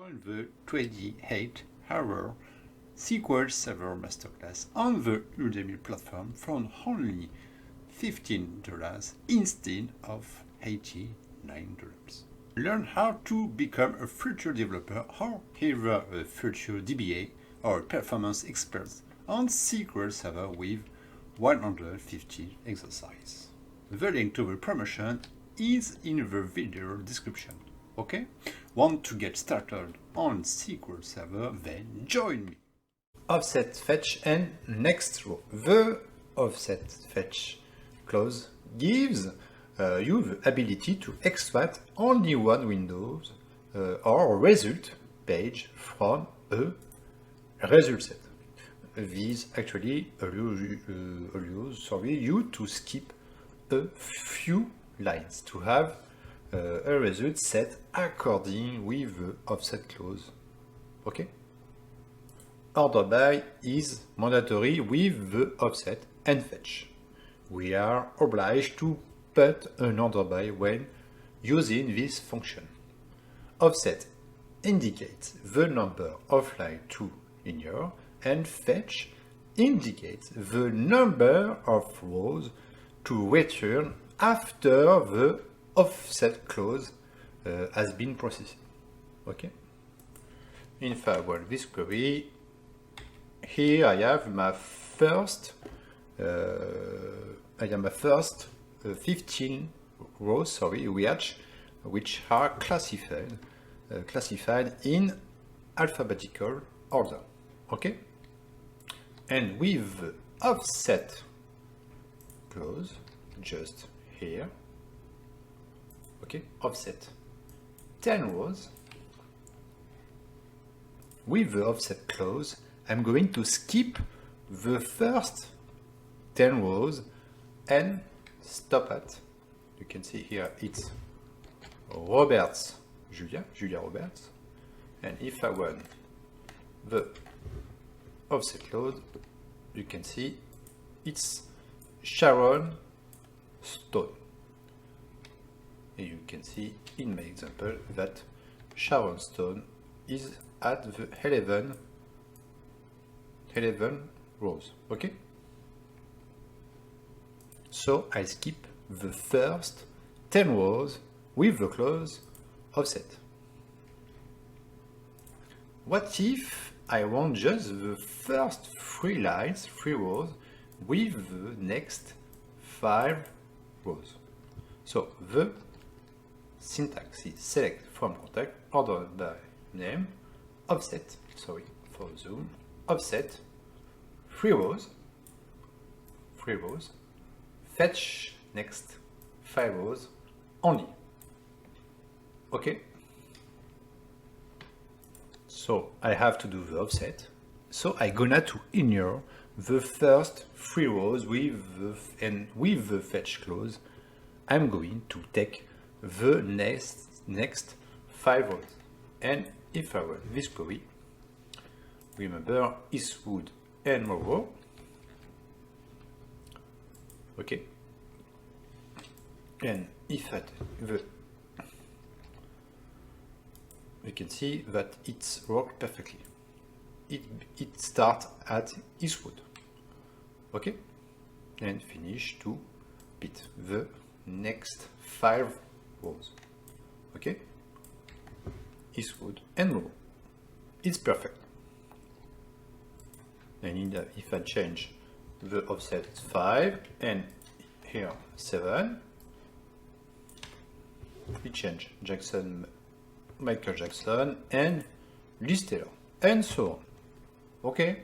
join the 28-hour SQL Server Masterclass on the Udemy platform for only $15 instead of $89. Learn how to become a future developer or either a future DBA or performance expert on SQL Server with 150 exercises. The link to the promotion is in the video description. Okay? Want to get started on SQL Server? Then join me. Offset fetch and next row. The offset fetch clause gives you the ability to extract only one window or result page from a result set. This actually allows you to skip a few lines to have a result set according with the offset clause. Okay? Order by is mandatory with the offset and fetch. We are obliged to put an order by when using this function. Offset indicates the number of line to linear, and fetch indicates the number of rows to return after the offset clause has been processed. Okay. If I run this query, here I have my first 15 rows, which are classified in alphabetical order. Okay. And with the offset clause, just here, okay, offset 10 rows. With the offset clause, I'm going to skip the first 10 rows and stop at, you can see here, it's Julia Roberts. And if I run the offset clause, you can see it's Sharon Stone. And you can see in my example that Sharon Stone is at the 11 rows. Okay? So I skip the first 10 rows with the clause offset. What if I want just the first 3 rows with the next 5 rows? So the syntax is select from contact, ordered by name, offset, for zoom, offset, 3 rows, fetch next 5 rows only. Okay? So I have to do the offset. So I gonna to ignore the first 3 rows with the fetch clause. I'm going to take the next 5 rows. And if I run this query, remember Eastwood and Morrow. Okay. And if I you can see that it's worked perfectly. It starts at Eastwood. Okay. And finish to beat the next 5 rows. Okay. Eastwood and Morrow. It's perfect. And if I change the offset 5 and here 7, we change Michael Jackson and Liz Taylor and so on. Okay?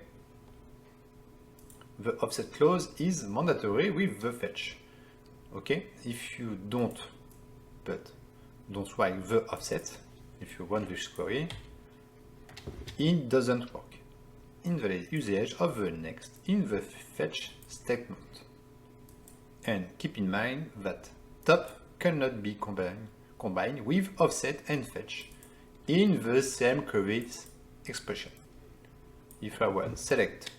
The offset clause is mandatory with the fetch. Okay? If you don't write the offset, if you run this query, it doesn't work. Invalid usage of the next in the fetch statement. And keep in mind that top cannot be combined with offset and fetch in the same query expression. If I want select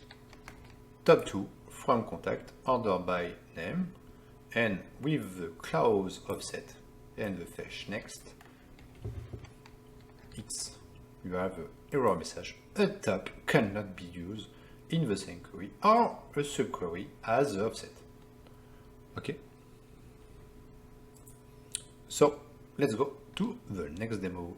top 2 from contact, order by name, and with the clause offset and the fetch next, it's you have an error message. A tab cannot be used in the same query or a subquery as the offset. Okay. So let's go to the next demo.